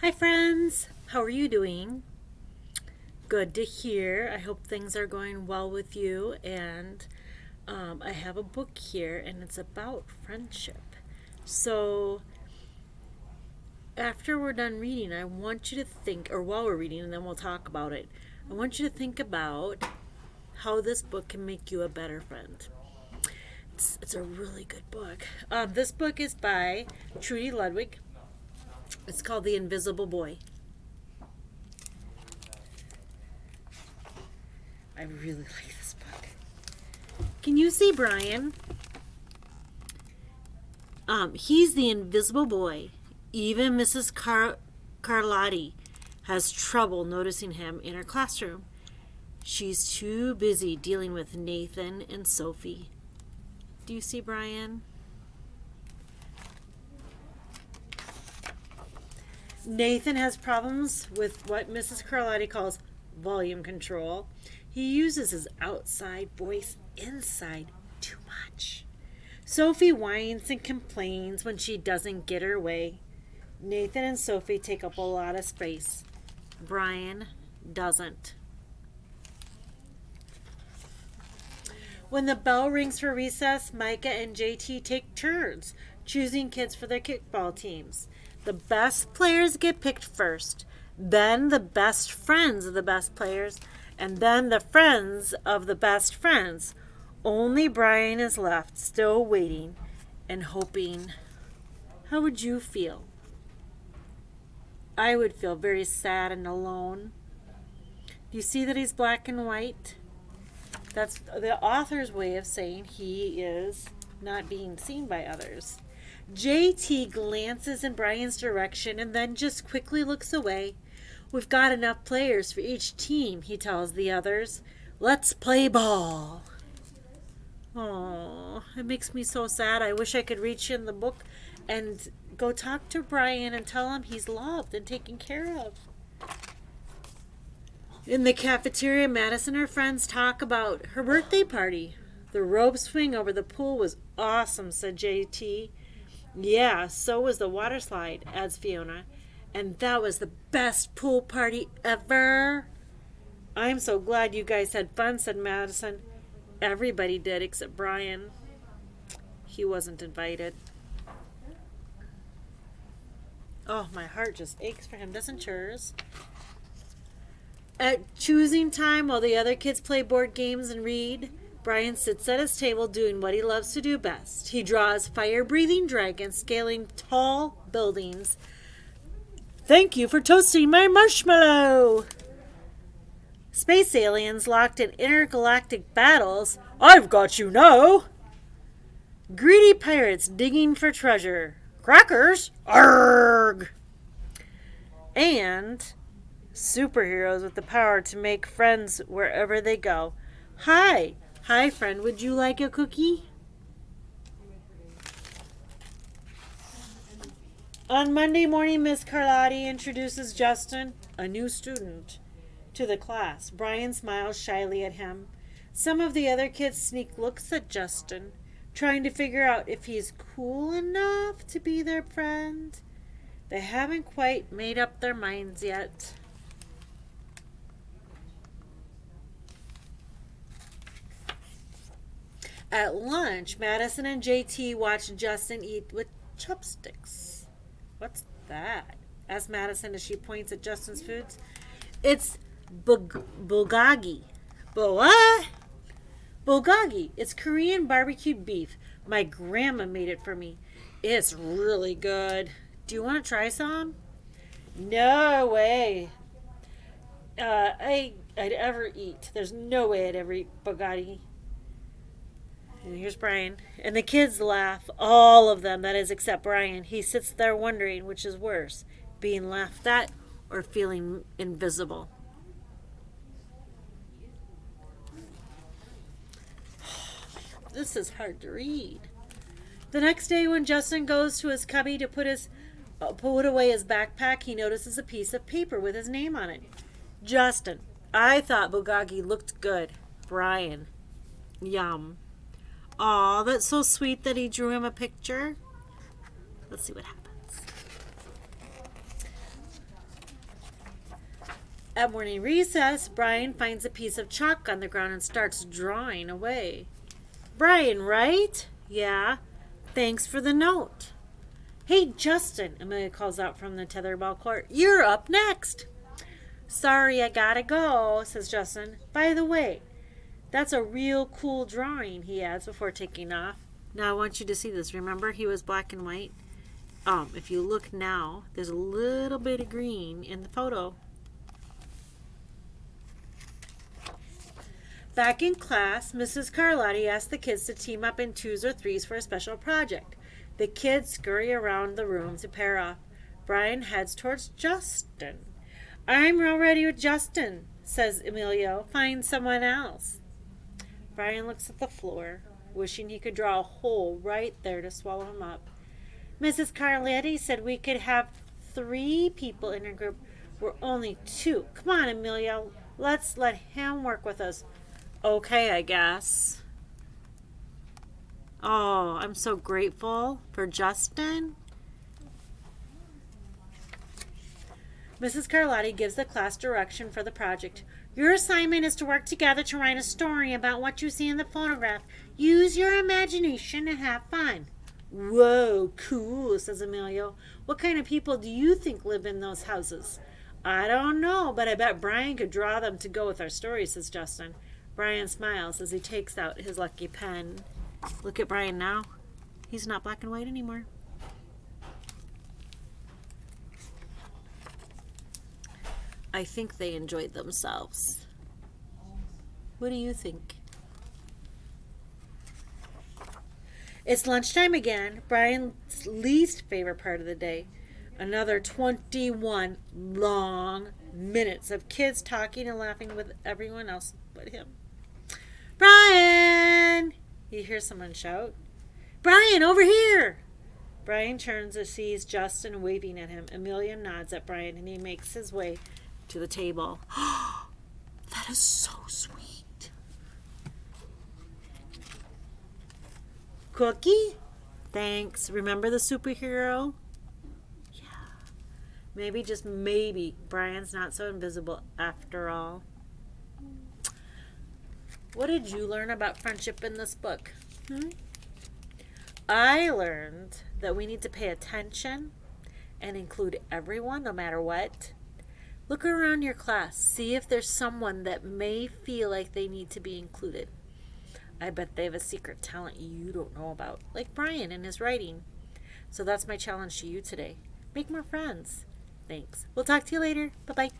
Hi, friends. How are you doing? Good to hear. I hope things are going well with you. And I have a book here, and it's about friendship. So, after we're done reading, I want you to think, or while we're reading, and then we'll talk about it, I want you to think about how this book can make you a better friend. It's a really good book. This book is by Trudy Ludwig. It's called The Invisible Boy. I really like this book. Can you see Brian? He's the invisible boy. Even Mrs. Carlotti has trouble noticing him in her classroom. She's too busy dealing with Nathan and Sophie. Do you see Brian? Nathan has problems with what Mrs. Carlotti calls volume control. He uses his outside voice inside too much. Sophie whines and complains when she doesn't get her way. Nathan and Sophie take up a lot of space. Brian doesn't. When the bell rings for recess, Micah and JT take turns choosing kids for their kickball teams. The best players get picked first, then the best friends of the best players, and then the friends of the best friends. Only Brian is left, still waiting and hoping. How would you feel? I would feel very sad and alone. Do you see that he's black and white? That's the author's way of saying he is not being seen by others. JT glances in Brian's direction and then just quickly looks away. We've got enough players for each team, he tells the others. Let's play ball. Oh, it makes me so sad. I wish I could reach in the book and go talk to Brian and tell him he's loved and taken care of. In the cafeteria, Madison and her friends talk about her birthday party. The rope swing over the pool was awesome, said JT. Yeah, so was the water slide, adds Fiona. And that was the best pool party ever. I'm so glad you guys had fun, said Madison. Everybody did except Brian. He wasn't invited. Oh, my heart just aches for him, doesn't yours? At choosing time, while the other kids play board games and read, Brian sits at his table doing what he loves to do best. He draws fire-breathing dragons scaling tall buildings. Thank you for toasting my marshmallow! Space aliens locked in intergalactic battles. I've got you now! Greedy pirates digging for treasure. Crackers? Arrgh! And superheroes with the power to make friends wherever they go. Hi! Hi, friend. Would you like a cookie? On Monday morning, Miss Carlotti introduces Justin, a new student, to the class. Brian smiles shyly at him. Some of the other kids sneak looks at Justin, trying to figure out if he's cool enough to be their friend. They haven't quite made up their minds yet. At lunch, Madison and JT watch Justin eat with chopsticks. What's that? Asks Madison as she points at Justin's foods. It's bulgogi. But what? Bulgogi. It's Korean barbecued beef. My grandma made it for me. It's really good. Do you want to try some? No way. I'd ever eat. There's no way I'd ever eat bulgogi. And here's Brian. And the kids laugh. All of them, that is, except Brian. He sits there wondering which is worse, being laughed at or feeling invisible. This is hard to read. The next day when Justin goes to his cubby to put away his backpack, he notices a piece of paper with his name on it. Justin, I thought bulgogi looked good. Brian, yum. Aw, that's so sweet that he drew him a picture. Let's see what happens. At morning recess, Brian finds a piece of chalk on the ground and starts drawing away. Brian, right? Yeah. Thanks for the note. Hey, Justin, Amelia calls out from the tetherball court. You're up next. Sorry, I gotta go, says Justin. By the way, that's a real cool drawing, he adds before taking off. Now I want you to see this. Remember, he was black and white? If you look now, there's a little bit of green in the photo. Back in class, Mrs. Carlotti asked the kids to team up in twos or threes for a special project. The kids scurry around the room to pair off. Brian heads towards Justin. I'm already with Justin, says Emilio. Find someone else. Brian looks at the floor, wishing he could draw a hole right there to swallow him up. Mrs. Carlotti said we could have 3 people in our group. We're only 2. Come on, Emilio. Let's let him work with us. Okay, I guess. Oh, I'm so grateful for Justin. Mrs. Carlotti gives the class direction for the project. Your assignment is to work together to write a story about what you see in the photograph. Use your imagination and have fun. Whoa, cool, says Emilio. What kind of people do you think live in those houses? I don't know, but I bet Brian could draw them to go with our story, says Justin. Brian smiles as he takes out his lucky pen. Look at Brian now. He's not black and white anymore. I think they enjoyed themselves. What do you think? It's lunchtime again, Brian's least favorite part of the day. Another 21 long minutes of kids talking and laughing with everyone else but him. Brian! He hears someone shout. Brian, over here! Brian turns and sees Justin waving at him. Amelia nods at Brian and he makes his way to the table. That is so sweet. Cookie? Thanks. Remember the superhero? Yeah. Maybe, just maybe, Brian's not so invisible after all. What did you learn about friendship in this book? I learned that we need to pay attention and include everyone no matter what. Look around your class. See if there's someone that may feel like they need to be included. I bet they have a secret talent you don't know about, like Brian in his writing. So that's my challenge to you today. Make more friends. Thanks. We'll talk to you later. Bye-bye.